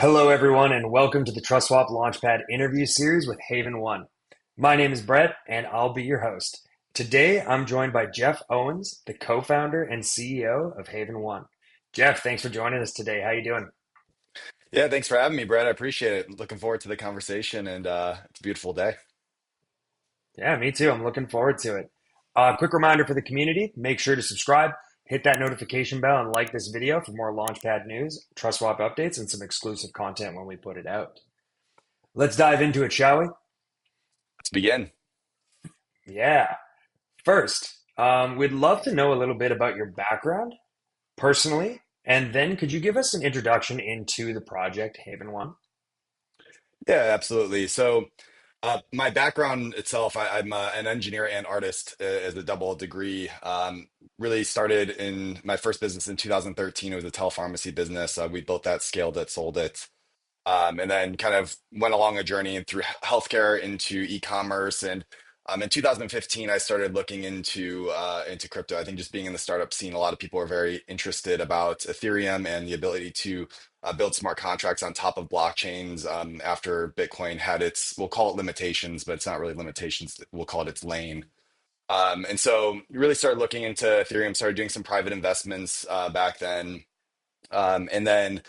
Hello, everyone, and welcome to the TrustSwap Launchpad interview series with Haven1. My name is Brett, and I'll be your host. Today, I'm joined by Jeff Owens, the co-founder and CEO of Haven1. Jeff, thanks for joining us today. How you doing? Yeah, thanks for having me, Brett. I appreciate it. Looking forward to the conversation, and it's a beautiful day. Yeah, me too. I'm looking forward to it. Quick reminder for the community, make sure to subscribe, hit that notification bell, and like this video for more Launchpad news, TrustSwap updates, and some exclusive content when we put it out. Let's dive into it, shall we? Let's begin. Yeah. First, we'd love to know a little bit about your background personally, and then could you give us an introduction into the project Haven One? Yeah, absolutely. My background itself, I'm an engineer and artist as a double degree. Really started in my first business in 2013. It was a telepharmacy business. We built that, scaled it, sold it. And then kind of went along a journey through healthcare into e-commerce. And in 2015, I started looking into crypto. I think just being in the startup scene, a lot of people are very interested about Ethereum and the ability to build smart contracts on top of blockchains. After Bitcoin had its, we'll call it limitations, but it's not really limitations. We'll call it its lane. And so really started looking into Ethereum, started doing some private investments back then. And then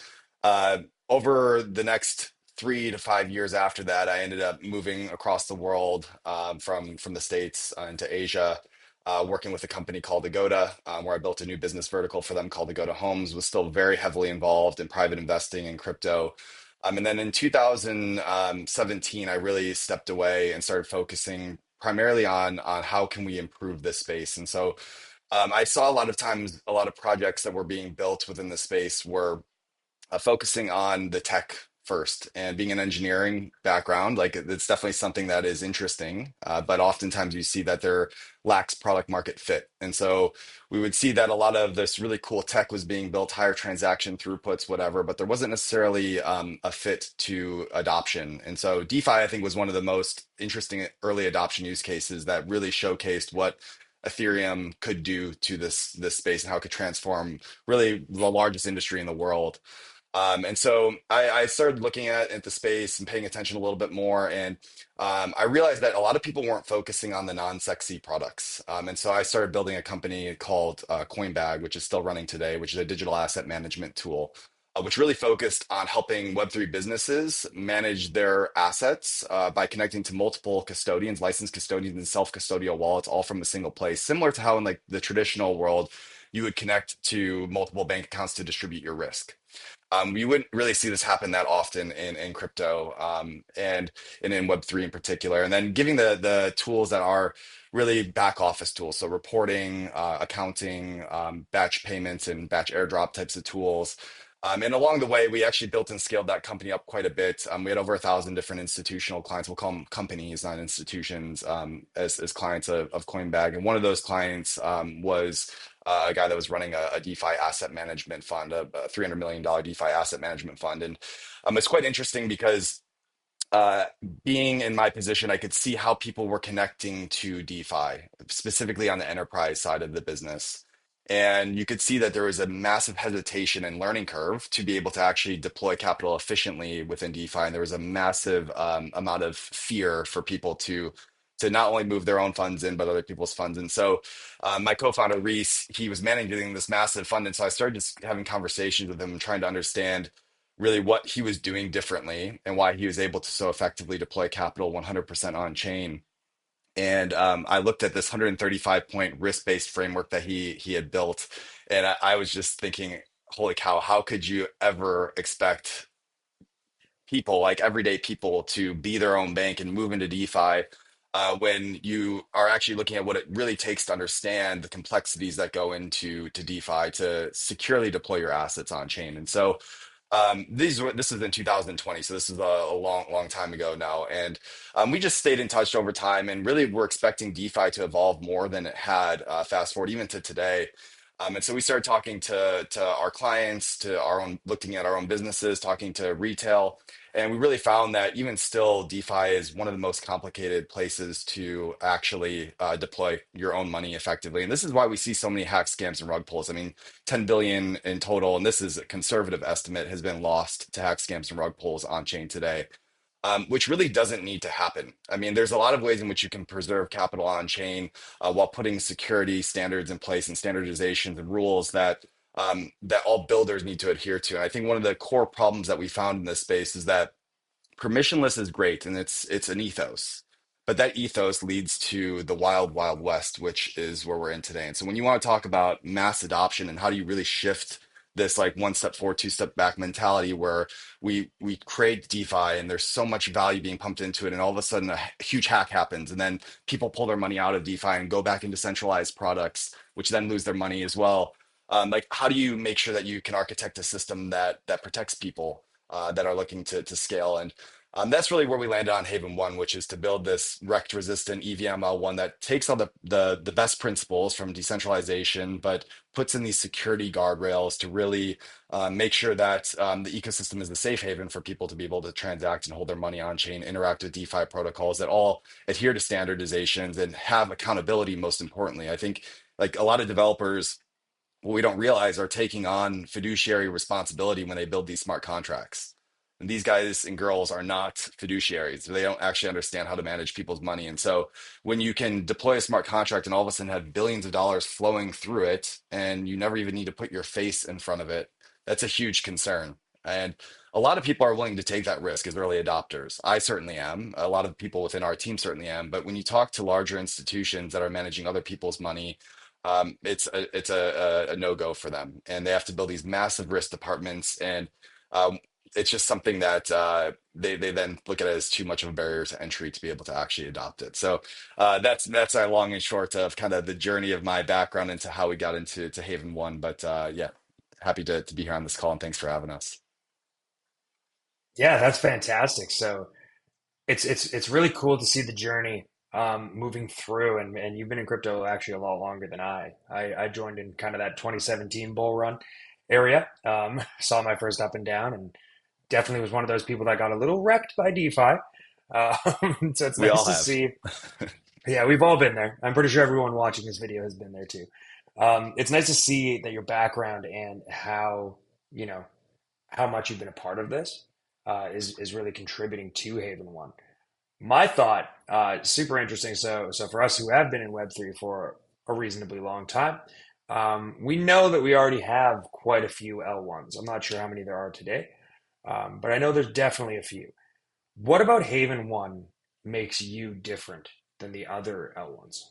uh, over the next 3 to 5 years after that, I ended up moving across the world from the States into Asia, working with a company called Agoda, where I built a new business vertical for them called Agoda Homes. Was still very heavily involved in private investing and crypto. And then in 2017, I really stepped away and started focusing primarily on how can we improve this space. And so I saw a lot of times a lot of projects that were being built within the space were focusing on the tech first, and being an engineering background, like it's definitely something that is interesting, but oftentimes you see that there lacks product market fit. And so we would see that a lot of this really cool tech was being built, higher transaction throughputs, whatever, but there wasn't necessarily a fit to adoption. And so DeFi, I think, was one of the most interesting early adoption use cases that really showcased what Ethereum could do to this space and how it could transform really the largest industry in the world. And so I started looking at the space and paying attention a little bit more. And I realized that a lot of people weren't focusing on the non-sexy products. And so I started building a company called Coinbag, which is still running today, which is a digital asset management tool, which really focused on helping Web3 businesses manage their assets by connecting to multiple custodians, licensed custodians, and self-custodial wallets, all from a single place, similar to how in like the traditional world, you would connect to multiple bank accounts to distribute your risk. You wouldn't really see this happen that often in crypto, and in Web3 in particular. And then giving the tools that are really back office tools, so reporting, accounting, batch payments, and batch airdrop types of tools. And along the way, we actually built and scaled that company up quite a bit. We had over 1,000 different institutional clients. We'll call them companies, not institutions, as clients of Coinbag. And one of those clients was a guy that was running a DeFi asset management fund, a $300 million DeFi asset management fund. And it's quite interesting because uh, being in my position, I could see how people were connecting to DeFi, specifically on the enterprise side of the business. And you could see that there was a massive hesitation and learning curve to be able to actually deploy capital efficiently within DeFi. And there was a massive amount of fear for people to not only move their own funds in, but other people's funds. And so my co-founder, Reese, he was managing this massive fund. And so I started just having conversations with him and trying to understand really what he was doing differently and why he was able to so effectively deploy capital 100% on chain. And I looked at this 135 point risk-based framework that he had built, and I was just thinking, holy cow, how could you ever expect people, like everyday people, to be their own bank and move into DeFi when you are actually looking at what it really takes to understand the complexities that go into DeFi to securely deploy your assets on chain. And so this is in 2020, so this is a long time ago now. And we just stayed in touch over time, and really we're expecting DeFi to evolve more than it had. Fast forward even to today. And so we started talking to our clients, to our own, looking at our own businesses, talking to retail, and we really found that even still, DeFi is one of the most complicated places to actually deploy your own money effectively. And this is why we see so many hack scams and rug pulls. I mean, 10 billion in total, and this is a conservative estimate, has been lost to hack scams and rug pulls on chain today, which really doesn't need to happen. I mean, there's a lot of ways in which you can preserve capital on chain while putting security standards in place and standardizations and rules that all builders need to adhere to. And I think one of the core problems that we found in this space is that permissionless is great and it's an ethos, but that ethos leads to the wild wild west, which is where we're in today. And so when you want to talk about mass adoption and how do you really shift this like one step forward, two step back mentality where we create DeFi and there's so much value being pumped into it, and all of a sudden a huge hack happens, and then people pull their money out of DeFi and go back into centralized products, which then lose their money as well. Like, how do you make sure that you can architect a system that protects people that are looking to scale? And that's really where we landed on Haven1, which is to build this rect resistant EVM-L1 that takes all the best principles from decentralization, but puts in these security guardrails to really make sure that the ecosystem is the safe haven for people to be able to transact and hold their money on chain, interact with DeFi protocols that all adhere to standardizations and have accountability, most importantly. I think like a lot of developers, what we don't realize, are taking on fiduciary responsibility when they build these smart contracts. And these guys and girls are not fiduciaries. They don't actually understand how to manage people's money. And so when you can deploy a smart contract and all of a sudden have billions of dollars flowing through it, and you never even need to put your face in front of it, that's a huge concern. And a lot of people are willing to take that risk as early adopters. I certainly am. A lot of people within our team certainly am. But when you talk to larger institutions that are managing other people's money, it's a no-go for them, and they have to build these massive risk departments, and um, it's just something that they then look at it as too much of a barrier to entry to be able to actually adopt it. So that's a long and short of kind of the journey of my background into how we got into Haven1. But yeah, happy to be here on this call, and thanks for having us. Yeah, that's fantastic. So it's really cool to see the journey moving through, and you've been in crypto actually a lot longer than I joined in kind of that 2017 bull run area. Saw my first up and down, and definitely was one of those people that got a little wrecked by DeFi. So it's We nice all to have. see. Yeah, we've all been there. I'm pretty sure everyone watching this video has been there too. It's nice to see that your background and how, you know, how much you've been a part of this is really contributing to Haven1. My thought, super interesting. So for us who have been in Web3 for a reasonably long time, we know that we already have quite a few L1s. I'm not sure how many there are today, but I know there's definitely a few. What about Haven1 makes you different than the other L1s?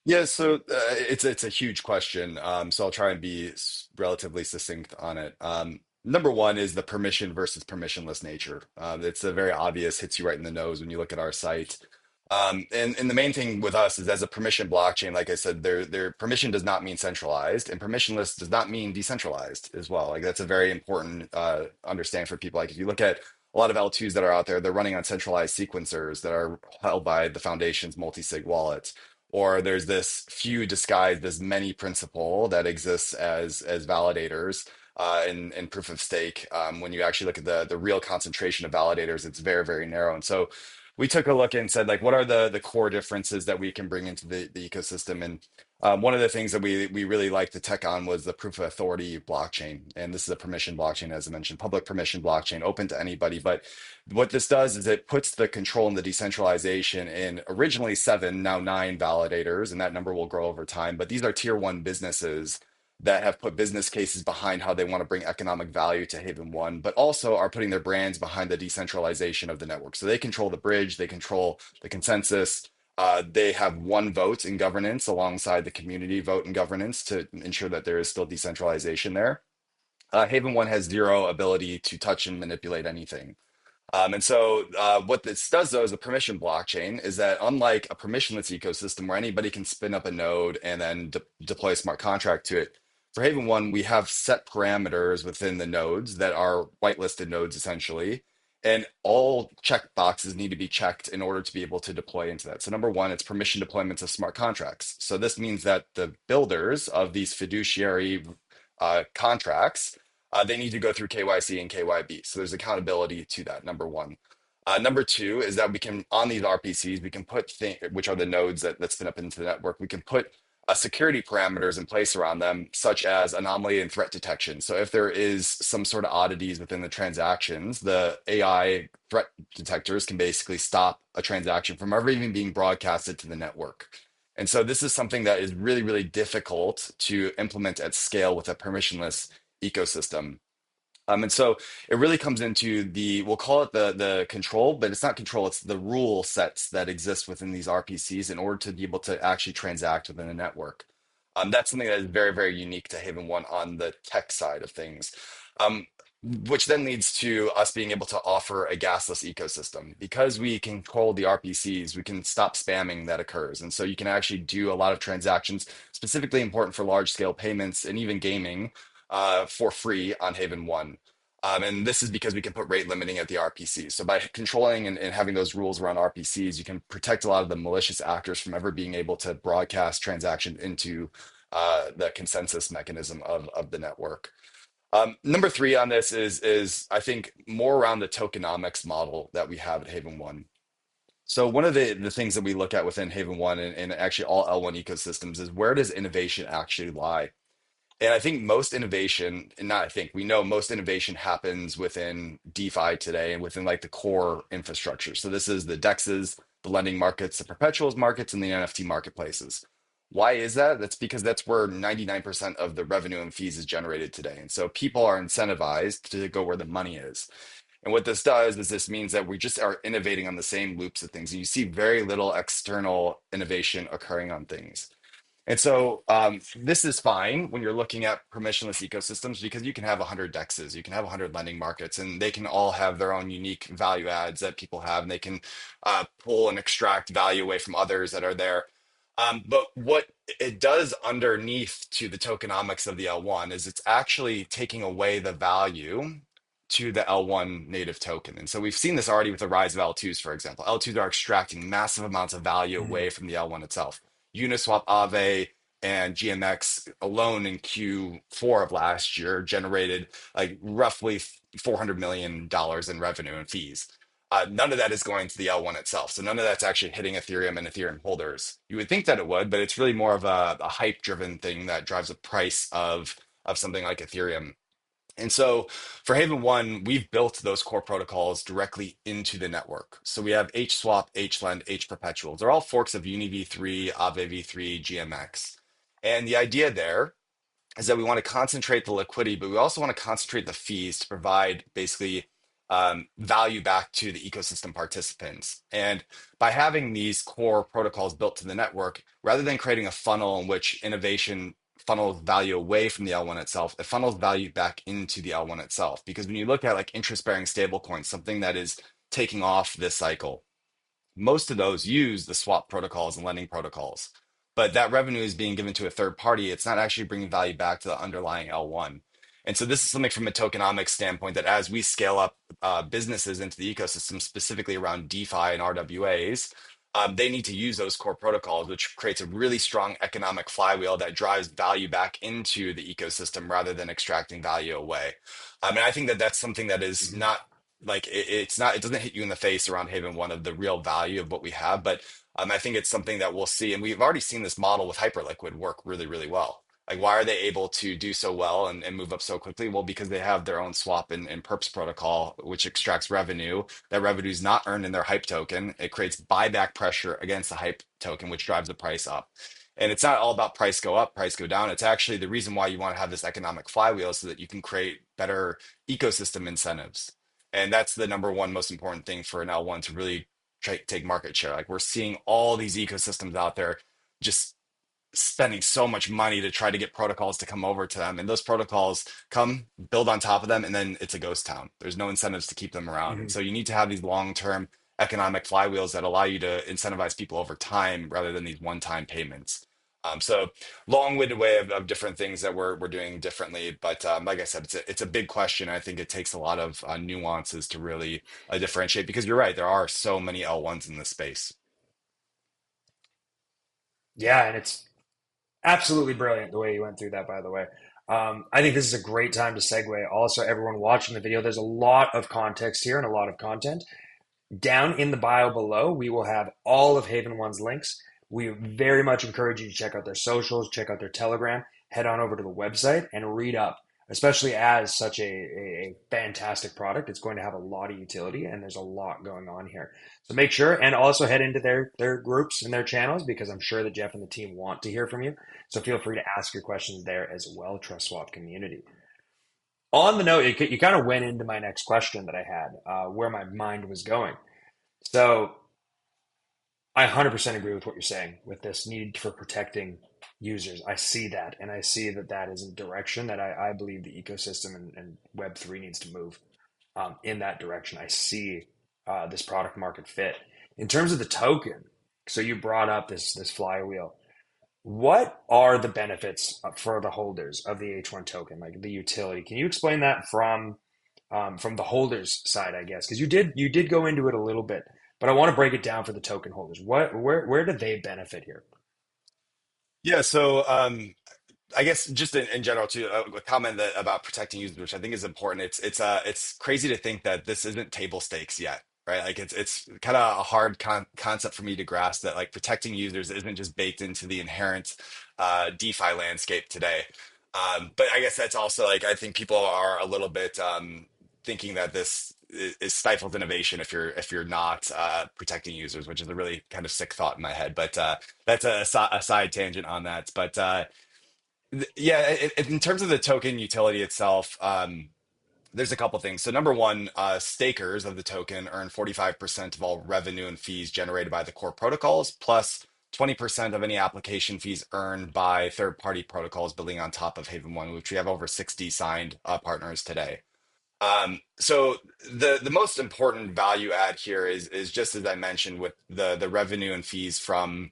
Yeah, so it's a huge question. So I'll try and be relatively succinct on it. Number one is the permission versus permissionless nature. It's a very obvious, hits you right in the nose when you look at our site. And the main thing with us is as a permission blockchain, like I said, their permission does not mean centralized, and permissionless does not mean decentralized as well. Like that's a very important understand for people. Like if you look at a lot of L2s that are out there, they're running on centralized sequencers that are held by the foundation's multi-sig wallet, or there's this few disguised as many principle that exists as validators in proof of stake. When you actually look at the real concentration of validators, it's very, very narrow. And so we took a look and said, like, what are the core differences that we can bring into the ecosystem? And one of the things that we really liked the tech on was the proof of authority blockchain. And this is a permission blockchain, as I mentioned, public permission blockchain, open to anybody. But what this does is it puts the control and the decentralization in originally seven, now nine validators, and that number will grow over time. But these are tier one businesses that have put business cases behind how they want to bring economic value to Haven1, but also are putting their brands behind the decentralization of the network. So they control the bridge, they control the consensus. They have one vote in governance alongside the community vote in governance to ensure that there is still decentralization there. Haven1 has zero ability to touch and manipulate anything. And so, what this does, though, as a permission blockchain, is that unlike a permissionless ecosystem where anybody can spin up a node and then deploy a smart contract to it, for Haven1, we have set parameters within the nodes that are whitelisted nodes essentially. And all check boxes need to be checked in order to be able to deploy into that. So number one, it's permission deployments of smart contracts. So this means that the builders of these fiduciary contracts, they need to go through KYC and KYB. So there's accountability to that, number one. Number two is that we can, on these RPCs, we can put which are the nodes that spin up into the network, we can put security parameters in place around them, such as anomaly and threat detection. So if there is some sort of oddities within the transactions, the AI threat detectors can basically stop a transaction from ever even being broadcasted to the network. And so this is something that is really, really difficult to implement at scale with a permissionless ecosystem. And so it really comes into we'll call it the control, but it's not control, it's the rule sets that exist within these RPCs in order to be able to actually transact within a network. That's something that is very, very unique to Haven 1 on the tech side of things, um, which then leads to us being able to offer a gasless ecosystem. Because we control the RPCs, we can stop spamming that occurs. And so you can actually do a lot of transactions, specifically important for large scale payments and even gaming for free on Haven 1. And this is because we can put rate limiting at the RPC. So by controlling and having those rules around RPCs, you can protect a lot of the malicious actors from ever being able to broadcast transactions into the consensus mechanism of the network. Number three on this is I think more around the tokenomics model that we have at Haven 1. So one of the things that we look at within Haven 1 and actually all L1 ecosystems is where does innovation actually lie? And I think most innovation, and not I think, we know most innovation happens within DeFi today and within like the core infrastructure. So this is the DEXs, the lending markets, the perpetuals markets, and the NFT marketplaces. Why is that? That's because that's where 99% of the revenue and fees is generated today. And so people are incentivized to go where the money is. And what this does is this means that we just are innovating on the same loops of things. And you see very little external innovation occurring on things. And so this is fine when you're looking at permissionless ecosystems because you can have 100 DEXs, you can have 100 lending markets, and they can all have their own unique value adds that people have, and they can pull and extract value away from others that are there. But what it does underneath to the tokenomics of the L1 is it's actually taking away the value to the L1 native token. And so we've seen this already with the rise of L2s, for example. L2s are extracting massive amounts of value away Mhm. from the L1 itself. Uniswap, Aave, and GMX alone in Q4 of last year generated like roughly $400 million in revenue and fees. None of that is going to the L1 itself. So none of that's actually hitting Ethereum and Ethereum holders. You would think that it would, but it's really more of a hype driven thing that drives the price of something like Ethereum. And so for Haven 1, we've built those core protocols directly into the network. So we have HSwap, HLend, HPerpetual. They're all forks of UniV3, Aave v3, GMX. And the idea there is that we want to concentrate the liquidity, but we also want to concentrate the fees to provide basically value back to the ecosystem participants. And by having these core protocols built to the network, rather than creating a funnel in which innovation funnels value away from the L1 itself, it funnels value back into the L1 itself. Because when you look at like interest-bearing stablecoins, something that is taking off this cycle, most of those use the swap protocols and lending protocols. But that revenue is being given to a third party. It's not actually bringing value back to the underlying L1. And so this is something from a tokenomics standpoint that as we scale up businesses into the ecosystem, specifically around DeFi and RWAs, they need to use those core protocols, which creates a really strong economic flywheel that drives value back into the ecosystem rather than extracting value away. And I think that that's something that is Mhm. not like it's not, it doesn't hit you in the face around Haven 1 of the real value of what we have, but I think it's something that we'll see, and we've already seen this model with Hyperliquid work really, really well. Like, why are they able to do so well and move up so quickly? Well, because they have their own swap and perps protocol, which extracts revenue. That revenue is not earned in their hype token. It creates buyback pressure against the hype token, which drives the price up. And it's not all about price go up, price go down. It's actually the reason why you want to have this economic flywheel so that you can create better ecosystem incentives. And that's the number one most important thing for an L1 to really take market share. Like we're seeing all these ecosystems out there just spending so much money to try to get protocols to come over to them. And those protocols come, build on top of them, and then it's a ghost town. There's no incentives to keep them around. And Mhm. so you need to have these long-term economic flywheels that allow you to incentivize people over time rather than these one-time payments. So long-winded way of different things that we're doing differently. But like I said, it's a big question. I think it takes a lot of nuances to really differentiate because you're right, there are so many L1s in this space. Yeah, and it's absolutely brilliant the way you went through that, by the way. I think this is a great time to segue. Also, everyone watching the video, there's a lot of context here and a lot of content. Down in the bio below, we will have all of Haven1's links. We very much encourage you to check out their socials, check out their Telegram, head on over to the website and read up, especially as such a fantastic product. It's going to have a lot of utility and there's a lot going on here. So make sure and also head into their groups and their channels because I'm sure that Jeff and the team want to hear from you. So feel free to ask your questions there as well, TrustSwap community. On the note, you kind of went into my next question that I had, where my mind was going. So I 100% agree with what you're saying with this need for protecting users. I see that, and I see that that is a direction that I believe the ecosystem and Web3 needs to move in that direction. I see this product market fit. In terms of the token, so you brought up this flywheel. What are the benefits for the holders of the H1 token, like the utility? Can you explain that from the holders side, I guess, because you did go into it a little bit, but I want to break it down for the token holders. Where do they benefit here? Yeah, so I guess just in general too, a comment that about protecting users, which I think is important. It's crazy to think that this isn't table stakes yet, right? Like it's kind of a hard concept for me to grasp that like protecting users isn't just baked into the inherent DeFi landscape today. But I guess that's also like I think people are a little bit thinking that this is stifled innovation if you're not protecting users, which is a really kind of sick thought in my head. But that's a side tangent on that. But yeah, in terms of the token utility itself, there's a couple things. So number one, stakers of the token earn 45% of all revenue and fees generated by the core protocols, plus 20% of any application fees earned by third-party protocols building on top of Haven 1, which we have over 60 signed partners today. So the most important value add here is just as I mentioned with the revenue and fees from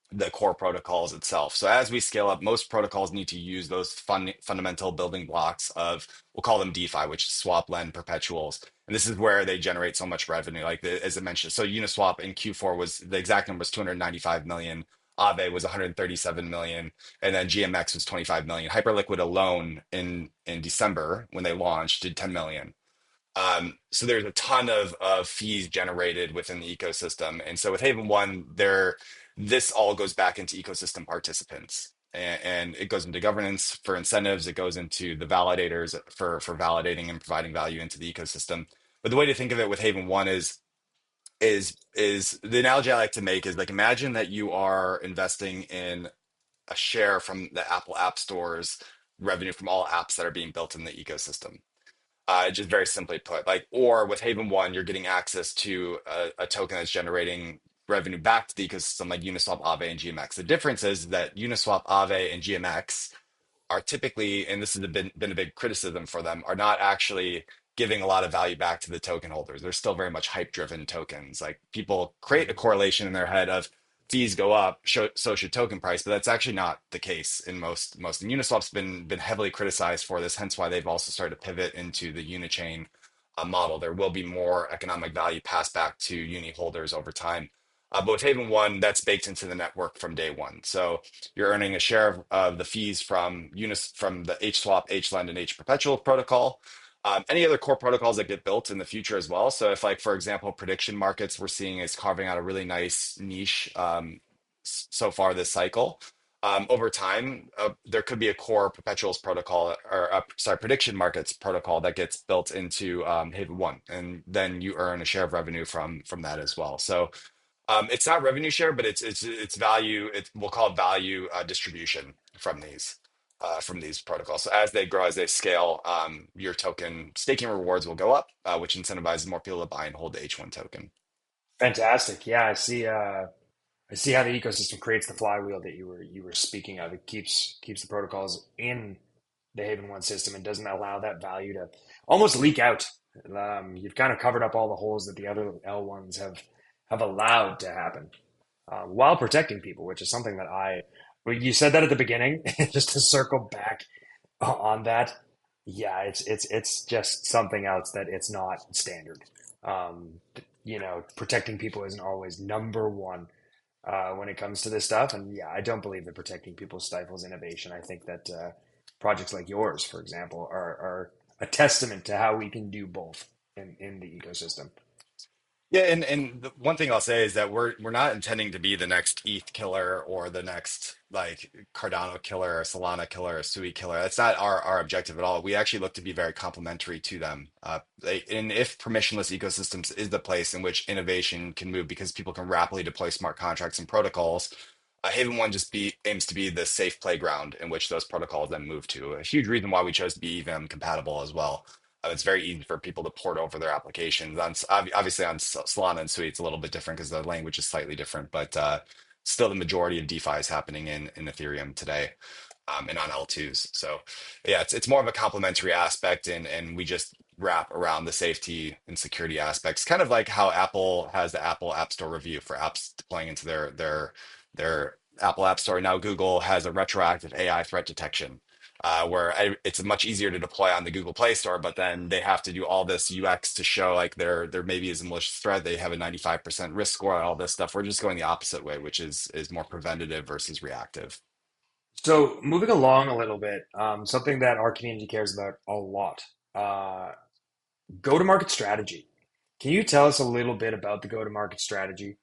the core protocols itself. So as we scale up, most protocols need to use those fundamental building blocks of, we'll call them DeFi, which is swap, lend, perpetuals. And this is where they generate so much revenue, like as I mentioned. So Uniswap in Q4 was the exact number was 295 million. Aave was 137 million, and then GMX was 25 million. Hyperliquid alone in December when they launched did 10 million. So there's a ton of fees generated within the ecosystem. And so with Haven 1, this all goes back into ecosystem participants. And it goes into governance for incentives. It goes into the validators for validating and providing value into the ecosystem. But the way to think of it with Haven 1 is the analogy I like to make is like imagine that you are investing in a share from the Apple App Store's revenue from all apps that are being built in the ecosystem, just very simply put, like, or with Haven 1, you're getting access to a token that's generating revenue back to the ecosystem like Uniswap, Aave, and GMX. The difference is that Uniswap, Aave, and GMX are typically, and this has been a big criticism for them, are not actually giving a lot of value back to the token holders. They're still very much hype-driven tokens. Like people create a Mhm. correlation in their head of fees go up, so should token price, but that's actually not the case in most. And Uniswap's been heavily criticized for this, hence why they've also started to pivot into the Unichain model. There will be more economic value passed back to Uni holders over time. But with Haven 1, that's baked into the network from day one. So you're earning a share of the fees from from the HSwap, HLend, and HPerpetual protocol. Any other core protocols that get built in the future as well. So if like, for example, prediction markets we're seeing is carving out a really nice niche so far this cycle. Over time, there could be a core perpetuals protocol or sorry, prediction markets protocol that gets built into Haven 1, and then you earn a share of revenue from that as well. So it's not revenue share, but it's value. We'll call it value distribution from these protocols. So as they grow, as they scale, your token staking rewards will go up, which incentivizes more people to buy and hold the H1 token. Fantastic. Yeah, I see. I see how the ecosystem creates the flywheel that you were speaking of. It keeps the protocols in the Haven One system and doesn't allow that value to almost leak out. You've kind of covered up all the holes that the other L1s have allowed to happen while protecting people, which is something that I Well, you said that at the beginning, just to circle back on that. Yeah, it's just something else that it's not standard. Um, Protecting people isn't always number one when it comes to this stuff. And yeah, I don't believe that protecting people stifles innovation. I think that projects like yours, for example, are a testament to how we can do both in the ecosystem. Yeah, and the one thing I'll say is that we're not intending to be the next ETH killer or the next like Cardano killer or Solana killer or Sui killer. That's not our objective at all. We actually look to be very complementary to them. And if permissionless ecosystems is the place in which innovation can move because people can rapidly deploy smart contracts and protocols, Haven One just aims to be the safe playground in which those protocols then move to. A huge reason why we chose to be EVM compatible as well. It's very easy for people to port over their applications. Obviously on Solana and Sui, it's a little bit different because the language is slightly different, but still the majority of DeFi is happening in Ethereum today, and on L2s. So yeah, it's more of a complementary aspect, and we just wrap around the safety and security aspects, kind of like how Apple has the Apple App Store review for apps deploying into their Apple App Store. Now Google has a retroactive AI threat detection, it's much easier to deploy on the Google Play Store, but then they have to do all this UX to show like there maybe is a malicious threat. They have a 95% risk score and all this stuff. We're just going the opposite way, which is more preventative versus reactive. So moving along a little bit, something that our community cares about a lot, uh, go-to-market strategy. Can you tell us a little bit about the go-to-market strategy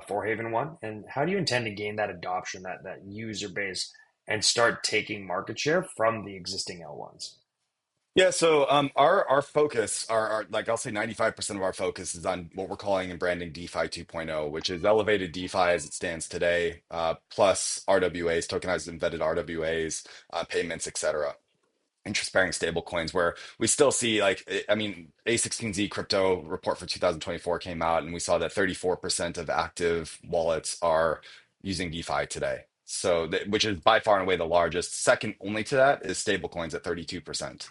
for Haven One, and how do you intend to gain that adoption, that user base, and start taking market share from the existing L1s? Yeah, so our focus, our like I'll say 95% of our focus is on what we're calling and branding DeFi 2.0, which is elevated DeFi as it stands today, plus RWAs, tokenized embedded RWAs, payments, etc. Interest-bearing stable coins where we still see I mean A16Z crypto report for 2024 came out and we saw that 34% of active wallets are using DeFi today. So which is by far and away the largest. Second only to that is stable coins at 32%.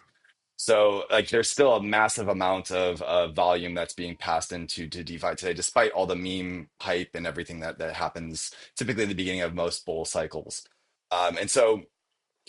So like there's still a massive amount of volume that's being passed into to DeFi today, despite all the meme hype and everything that happens typically at the beginning of most bull cycles. And so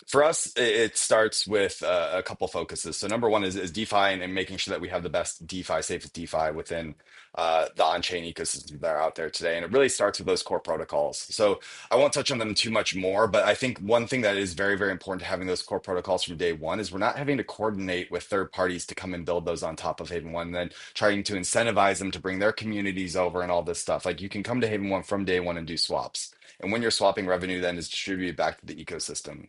for us, it starts with a couple focuses. So number one is DeFi and making sure that we have the best DeFi, safest DeFi within the on-chain ecosystems that are out there today. And it really starts with those core protocols. So I won't touch on them too much more, but I think one thing that is very, very important to having those core protocols from day one is we're not having to coordinate with third parties to come and build those on top of Haven One, and then trying to incentivize them to bring their communities over and all this stuff. Like you can come to Haven One from day one and do swaps. And when you're swapping revenue, then is distributed back to the ecosystem.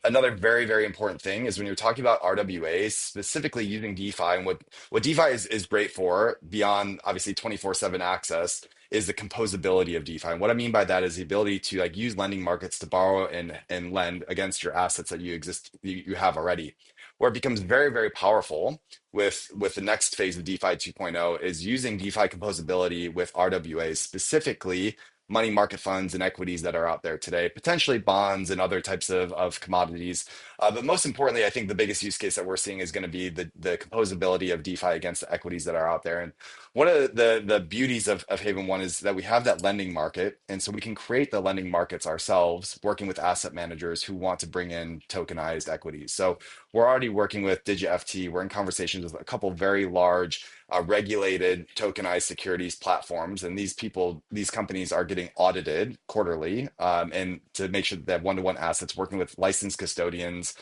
Another very, very important thing is when you're talking about RWAs, specifically using DeFi, and what DeFi is great for, beyond obviously 24/7 access, is the composability of DeFi. And what I mean by that is the ability to like use lending markets to borrow and lend against your assets that you have already. Where it becomes very, very powerful with the next phase of DeFi 2.0 is using DeFi composability with RWAs, specifically money market funds and equities that are out there today, potentially bonds and other types of commodities. But most importantly, I think the biggest use case that we're seeing is going to be the composability of DeFi against the equities that are out there. And one of the beauties of Haven One is that we have that lending market. And so we can create the lending markets ourselves, working with asset managers who want to bring in tokenized equities. So we're already working with DigiFT. We're in conversations with a couple very large regulated tokenized securities platforms, and these companies are getting audited quarterly, and to make sure that they have one-to-one assets, working with licensed custodians,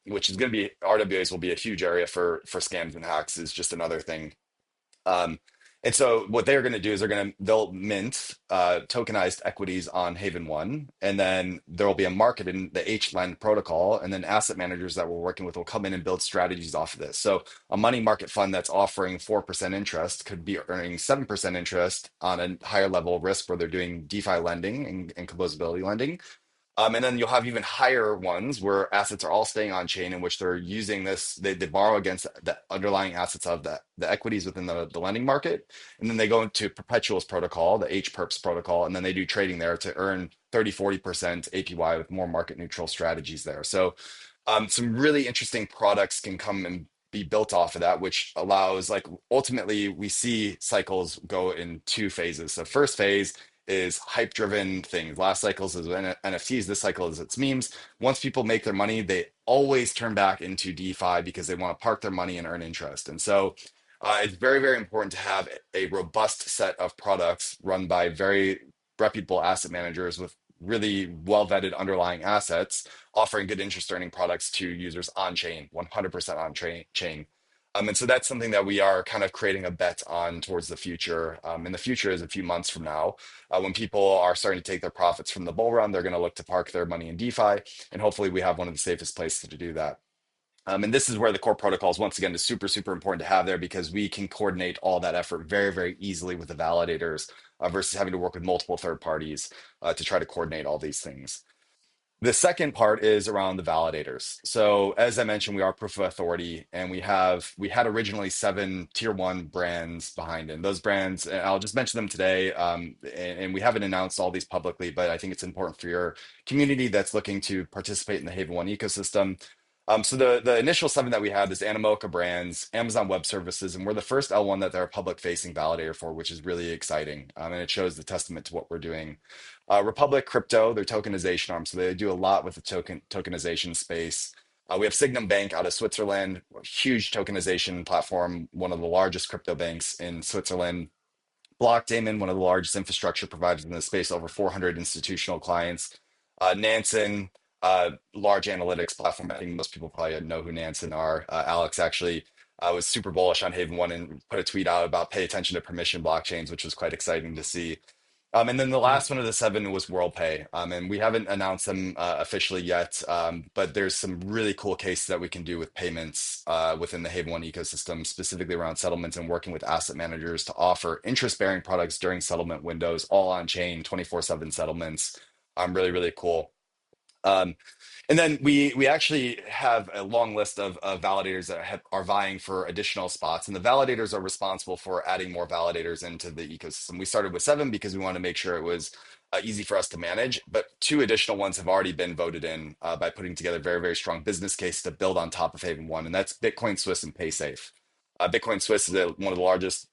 which is going to be RWAs will be a huge area for scams and hacks is just another thing. um, and so what they're going to do is they'll mint tokenized equities on Haven One, and then there will be a market in the HLend protocol, and then asset managers that we're working with will come in and build strategies off of this. So a money market fund that's offering 4% interest could be earning 7% interest on a higher level of risk where they're doing DeFi lending and composability lending. And then you'll have even higher ones where assets are all staying on chain in which they're using this, they borrow against the underlying assets of the equities within the lending market. And then they go into Perpetual's protocol, the HPERPS protocol, and then they do trading there to earn 30-40% APY with more market neutral strategies there. So some really interesting products can come and be built off of that, which allows like ultimately we see cycles go in two phases. So first phase is hype-driven things. Last cycles is NFTs, this cycle is it's memes. Once people make their money, they always turn back into DeFi because they want to park their money and earn interest. And so it's very, very important to have a robust set of products run by very reputable asset managers with really well vetted underlying assets, offering good interest earning products to users on chain, 100% on chain. And so that's something that we are kind of creating a bet on towards the future. And the future is a few months from now. When people are starting to take their profits from the bull run, they're going to look to park their money in DeFi. And hopefully, we have one of the safest places to do that. And this is where the core protocols, once again, is super, super important to have there because we can coordinate all that effort very, very easily with the validators versus having to work with multiple third parties to try to coordinate all these things. The second part is around the validators. So as I mentioned, we are proof of authority, and we had originally 7 tier one brands behind it. And those brands, and I'll just mention them today, and we haven't announced all these publicly, but I think it's important for your community that's looking to participate in the Haven1 ecosystem. So the initial 7 that we had is Animoca Brands, Amazon Web Services, and we're the first L1 that they're a public facing validator for, which is really exciting. And it shows the testament to what we're doing. Republic Crypto, their tokenization arm. So they do a lot with the tokenization space. We have Signum Bank out of Switzerland, a huge tokenization platform, one of the largest crypto banks in Switzerland. Blockdaemon, one of the largest infrastructure providers in the space, over 400 institutional clients. Nansen, large analytics platform. I think most people probably know who Nansen are. Alex actually was super bullish on Haven1 and put a tweet out about pay attention to permission blockchains, which was quite exciting to see. And then the Mm. last one of the 7 was WorldPay. And we haven't announced them officially yet, but there's some really cool cases that we can do with payments within the Haven1 ecosystem, specifically around settlements and working with asset managers to offer interest-bearing products during settlement windows, all on chain, 24/7 settlements. Really, really cool. Um, and then we actually have a long list of validators that are vying for additional spots, and the validators are responsible for adding more validators into the ecosystem. We started with 7 because we wanted to make sure it was easy for us to manage, but 2 additional ones have already been voted in by putting together very, very strong business case to build on top of Haven1, and that's Bitcoin Swiss and PaySafe. Bitcoin Swiss is one of the largest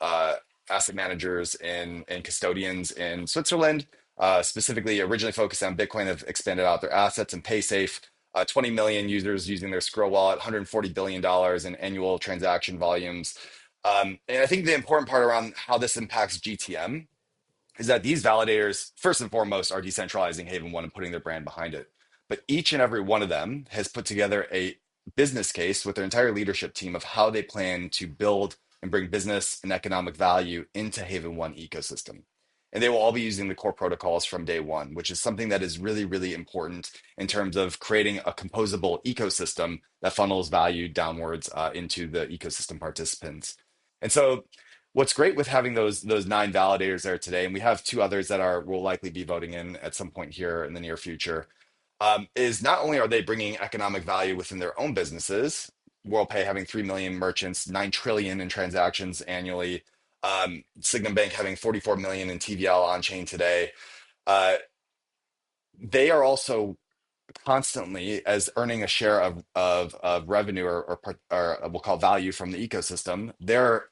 asset managers and custodians in Switzerland, specifically originally focused on Bitcoin, have expanded out their assets and PaySafe. 20 million users using their Skrill wallet, $140 billion in annual transaction volumes. And I think the important part around how this impacts GTM is that these validators, first and foremost, are decentralizing Haven1 and putting their brand behind it. But each and every one of them has put together a business case with their entire leadership team of how they plan to build and bring business and economic value into Haven1 ecosystem. And they will all be using the core protocols from day one, which is something that is really, really important in terms of creating a composable ecosystem that funnels value downwards into the ecosystem participants. And so what's great with having those 9 validators there today, and we have 2 others that are will likely be voting in at some point here in the near future, is not only are they bringing economic value within their own businesses, WorldPay having 3 million merchants, 9 trillion in transactions annually, Signum Bank having 44 million in TVL on chain today. Uh, they are also constantly as earning a share of revenue or we'll call value from the ecosystem. They're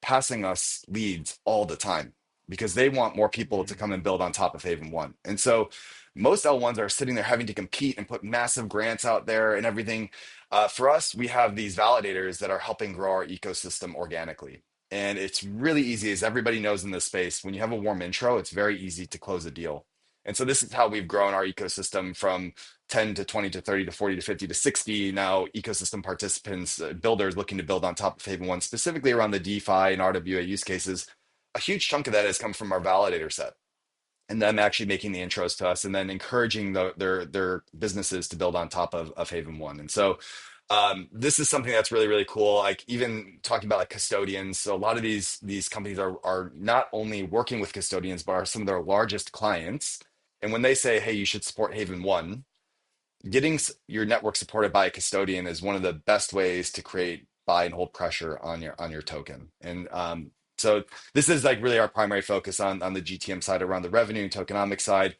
passing us leads all the time because they want more people to Mm. come and build on top of Haven1. And so most L1s are sitting there having to compete and put massive grants out there and everything. For us, we have these validators that are helping grow our ecosystem organically. And it's really easy, as everybody knows in this space, when you have a warm intro, it's very easy to close a deal. And so this is how we've grown our ecosystem from 10 to 20 to 30 to 40 to 50 to 60 now ecosystem participants, builders looking to build on top of Haven1, specifically around the DeFi and RWA use cases. A huge chunk of that has come from our validator set and them actually making the intros to us and then encouraging their businesses to build on top of Haven1. And so this is something that's really, really cool. Like even talking about like custodians. So a lot of these companies are not only working with custodians, but are some of their largest clients. And when they say, hey, you should support Haven1, getting your network supported by a custodian is one of the best ways to create buy and hold pressure on your token. And so this is like really our primary focus on the GTM side around the revenue and tokenomics side.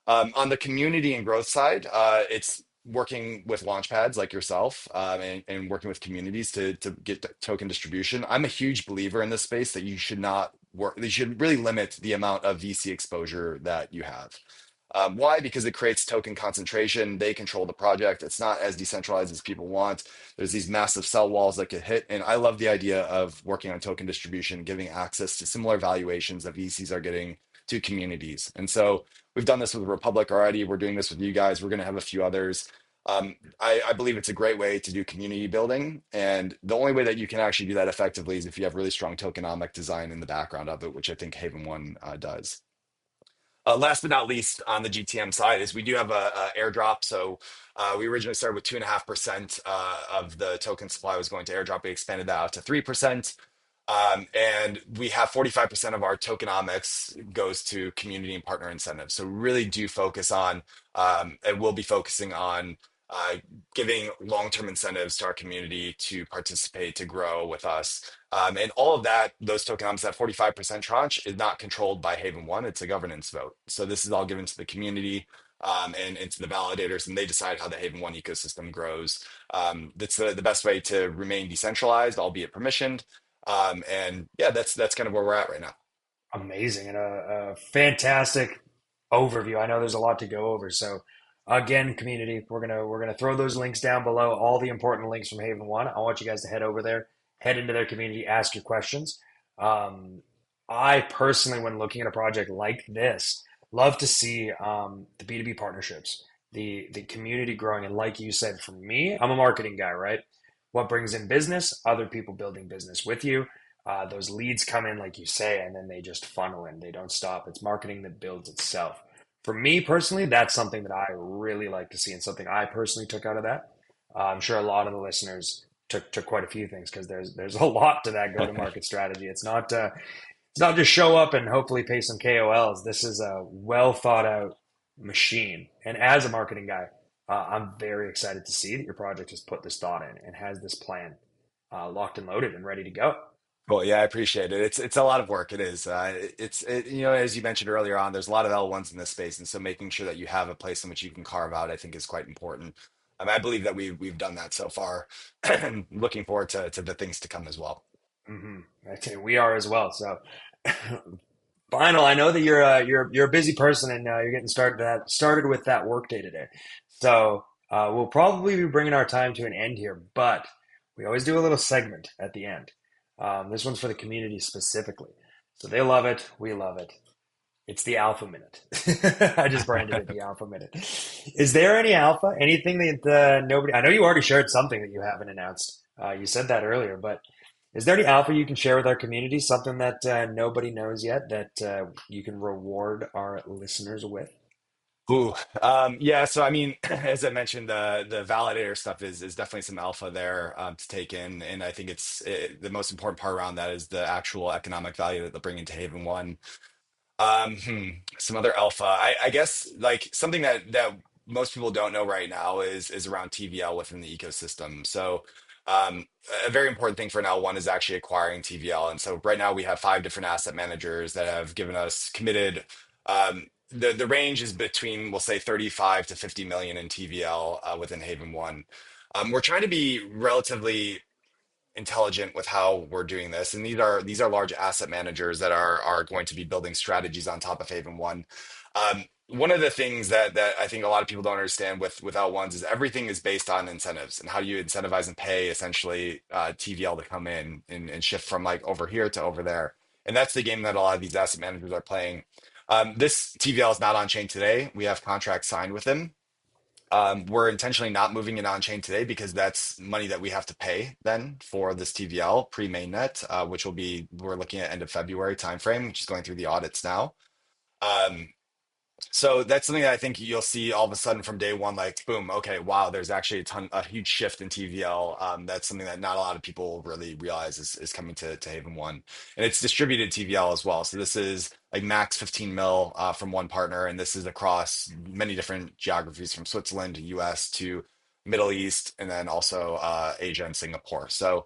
On the community and growth side, it's working with launchpads like yourself and working with communities to get token distribution. I'm a huge believer in this space that you should not work. They should really limit the amount of VC exposure that you have. Why? Because it creates token concentration. They control the project. It's not as decentralized as people want. There's these massive sell walls that get hit. And I love the idea of working on token distribution, giving access to similar valuations that VCs are getting to communities. And so we've done this with Republic already. We're doing this with you guys. We're going to have a few others. I believe it's a great way to do community building. And the only way that you can actually do that effectively is if you have really strong tokenomic design in the background of it, which I think Haven1 does. Last but not least, on the GTM side, is we do have a airdrop. So we originally started with 2.5% of the token supply was going to airdrop. We expanded that out to 3%. And we have 45% of our tokenomics goes to community and partner incentives. So really do focus on, and we'll be focusing on giving long-term incentives to our community to participate, to grow with us. And all of that, those tokenomics, that 45% tranche is not controlled by Haven1. It's a governance vote. So this is all given to the community and to the validators, and they decide how the Haven1 ecosystem grows. That's the best way to remain decentralized, albeit permissioned. And yeah, that's kind of where we're at right now. Amazing and a fantastic overview. I know there's a lot to go over. So again, community, we're gonna throw those links down below, all the important links from Haven One. I want you guys to head over there, head into their community, ask your questions. Um, I personally, when looking at a project like this, love to see the B2B partnerships, the community growing. And like you said, for me, I'm a marketing guy, right? What brings in business? Other people building business with you. Those leads come in, like you say, and then they just funnel in. They don't stop. It's marketing that builds itself. For me personally, that's something that I really like to see and something I personally took out of that. I'm sure a lot of the listeners took quite a few things because there's a lot to that go-to-market strategy. It's not just show up and hopefully pay some KOLs. This is a well thought out machine. And as a marketing guy, I'm very excited to see that your project has put this thought in and has this plan locked and loaded and ready to go. Well, yeah, I appreciate it. It's a lot of work. It is. As you mentioned earlier on, there's a lot of L1s in this space, and so making sure that you have a place in which you can carve out, I think, is quite important. I believe that we've done that so far, and looking forward to the things to come as well. Hmm. I tell you, we are as well. So, final. I know that you're a busy person and you're getting started with that work day today. So we'll probably be bringing our time to an end here, but we always do a little segment at the end. This one's for the community specifically. So they love it. We love it. It's the Alpha Minute. I just branded it the Alpha Minute. Is there any alpha? Anything that nobody? I know you already shared something that you haven't announced. You said that earlier, but is there any alpha you can share with our community? Something that nobody knows yet that you can reward our listeners with? Ooh, yeah. So I mean, as I mentioned, the validator stuff is definitely some alpha there to take in, and I think the most important part around that is the actual economic value that they'll bring into Haven1. Some other alpha. I guess like something that most people don't know right now is around TVL within the ecosystem. So a very important thing for an L1 is actually acquiring TVL. And so right now we have five different asset managers that have given us committed. The range is between, we'll say, 35 to 50 million in TVL within Haven1. We're trying to be relatively intelligent with how we're doing this. And these are large asset managers that are going to be building strategies on top of Haven1. One of the things that I think a lot of people don't understand with L1s is everything is based on incentives and how do you incentivize and pay essentially TVL to come in and shift from like over here to over there. And that's the game that a lot of these asset managers are playing. This TVL is not on chain today. We have contracts signed with them. We're intentionally not moving it on chain today because that's money that we have to pay then for this TVL pre-mainnet, which we're looking at end of February timeframe, which is going through the audits now. Um, so that's something that I think you'll see all of a sudden from day one, like boom, okay, wow, there's actually a huge shift in TVL. That's something that not a lot of people really realize is coming to Haven1. And it's distributed TVL as well. So this is like max 15 mil from one partner, and this is across many different geographies from Switzerland to US to Middle East, and then also Asia and Singapore. So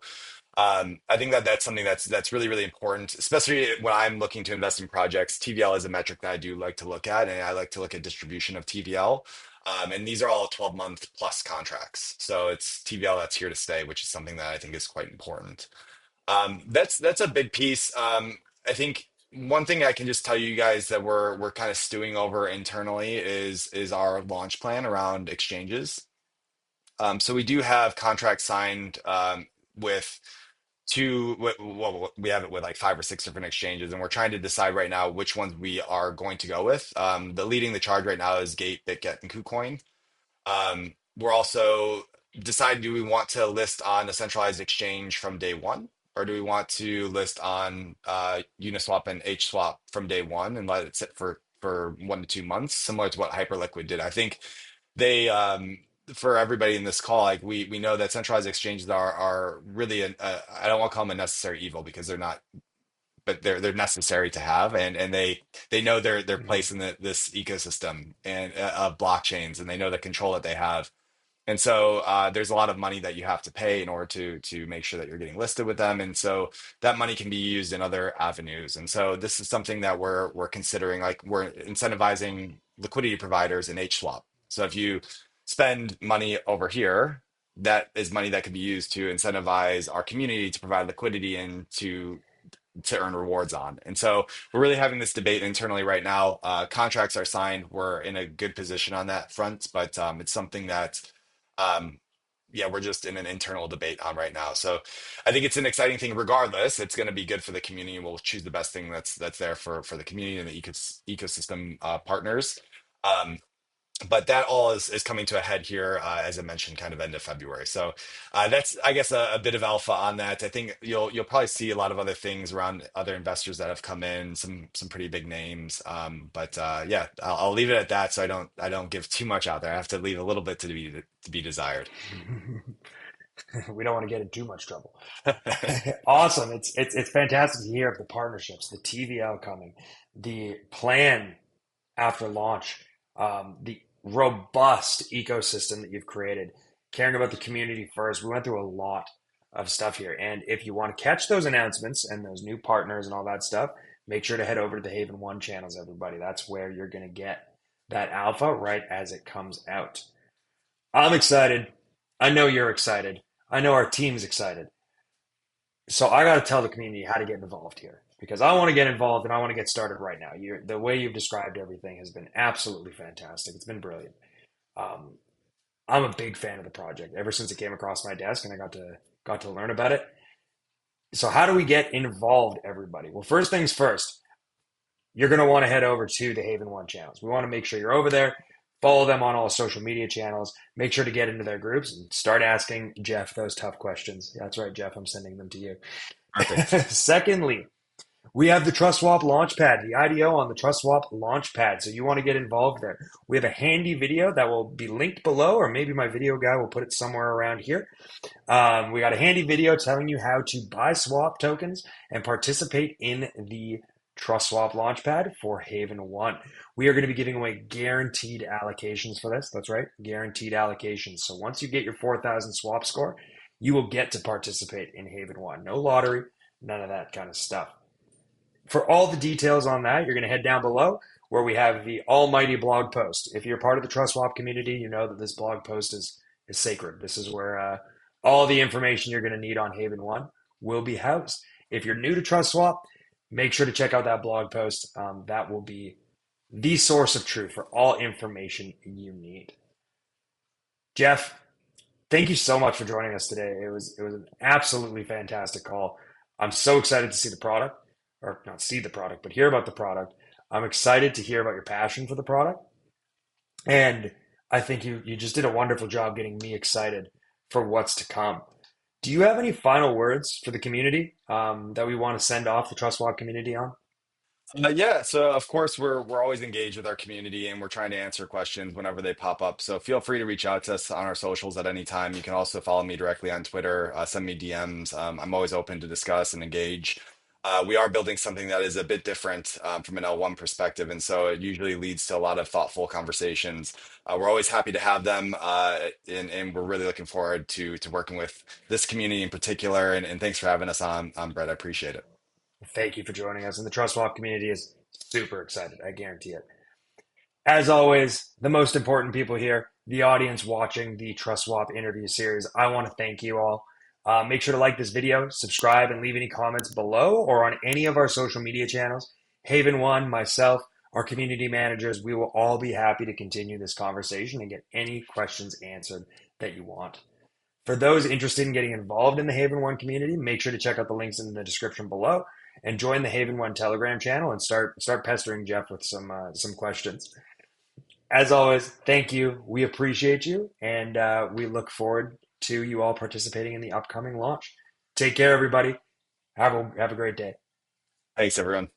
I think that that's something that's really, really important, especially when I'm looking to invest in projects. TVL is a metric that I do like to look at, and I like to look at distribution of TVL. And these are all 12-month plus contracts. So it's TVL that's here to stay, which is something that I think is quite important. That's a big piece. I think one thing I can just tell you guys that we're kind of stewing over internally is our launch plan around exchanges. So we do have contracts signed with well, we have it with like five or six different exchanges, and we're trying to decide right now which ones we are going to go with. The leading the charge right now is Gate, BitGet, and KuCoin. We're also deciding, do we want to list on a centralized exchange from day one, or do we want to list on Uniswap and HSwap from day one and let it sit for 1 to 2 months, similar to what Hyperliquid did? I think they for everybody in this call, like we know that centralized exchanges are really I don't want to call them a necessary evil because they're not, but they're necessary to have, and they know their Mhm. place in this ecosystem and of blockchains, and they know the control that they have. And so there's a lot of money that you have to pay in order to make sure that you're getting listed with them. And so that money can be used in other avenues. And so this is something that we're considering, like we're incentivizing liquidity providers in HSwap. So if you spend money over here, that is money that could be used to incentivize our community to provide liquidity and to earn rewards on. And so we're really having this debate internally right now. Contracts are signed. We're in a good position on that front, but it's something that, um, yeah, we're just in an internal debate on right now. So I think it's an exciting thing. Regardless, it's going to be good for the community. We'll choose the best thing that's there for the community and the ecosystem partners. Um, but that all is coming to a head here, as I mentioned, kind of end of February. So that's, I guess, a bit of alpha on that. I think you'll probably see a lot of other things around other investors that have come in, some pretty big names. But yeah, I'll leave it at that, so I don't give too much out there. I have to leave a little bit to be desired. We don't want to get in too much trouble. Awesome. It's fantastic to hear of the partnerships, the TVL coming, the plan after launch, the robust ecosystem that you've created, caring about the community first. We went through a lot of stuff here. And if you want to catch those announcements and those new partners and all that stuff, make sure to head over to the Haven1 channels, everybody. That's where you're going to get that alpha right as it comes out. I'm excited. I know you're excited. I know our team's excited. So I got to tell the community how to get involved here because I want to get involved and I want to get started right now. The way you've described everything has been absolutely fantastic. It's been brilliant. Um, I'm a big fan of the project ever since it came across my desk and I got to learn about it. So how do we get involved, everybody? Well, first things first, you're going to want to head over to the Haven1 channels. We want to make sure you're over there. Follow them on all social media channels. Make sure to get into their groups and start asking Jeff those tough questions. That's right, Jeff. I'm sending them to you. Perfect. Secondly, we have the TrustSwap Launchpad, the IDO on the TrustSwap Launchpad. So you want to get involved there. We have a handy video that will be linked below, or maybe my video guy will put it somewhere around here. We got a handy video telling you how to buy swap tokens and participate in the TrustSwap Launchpad for Haven 1. We are going to be giving away guaranteed allocations for this. That's right, guaranteed allocations. So once you get your 4,000 swap score, you will get to participate in Haven 1. No lottery, none of that kind of stuff. For all the details on that, you're going to head down below where we have the almighty blog post. If you're part of the TrustSwap community, you know that this blog post is sacred. This is where all the information you're going to need on Haven 1 will be housed. If you're new to TrustSwap, make sure to check out that blog post. That will be the source of truth for all information you need. Jeff, thank you so much for joining us today. It was an absolutely fantastic call. I'm so excited to see the product, or not see the product, but hear about the product. I'm excited to hear about your passion for the product, and I think you just did a wonderful job getting me excited for what's to come. Do you have any final words for the community that we want to send off the TrustWalk community on? Yeah, so of course we're always engaged with our community and we're trying to answer questions whenever they pop up. So feel free to reach out to us on our socials at any time. You can also follow me directly on Twitter, send me DMs. I'm always open to discuss and engage. We are building something that is a bit different from an L1 perspective, and so it usually leads to a lot of thoughtful conversations. We're always happy to have them, and we're really looking forward to working with this community in particular. And thanks for having us on, Brett. I appreciate it. Thank you for joining us. And the TrustWalk community is super excited. I guarantee it. As always, the most important people here, the audience watching the TrustSwap interview series, I want to thank you all. Make sure to like this video, subscribe, and leave any comments below or on any of our social media channels. Haven1, myself, our community managers, we will all be happy to continue this conversation and get any questions answered that you want. For those interested in getting involved in the Haven1 community, make sure to check out the links in the description below and join the Haven1 Telegram channel and start pestering Jeff with some questions. As always, thank you. We appreciate you, and we look forward to you all participating in the upcoming launch. Take care, everybody. Have a great day. Thanks, everyone.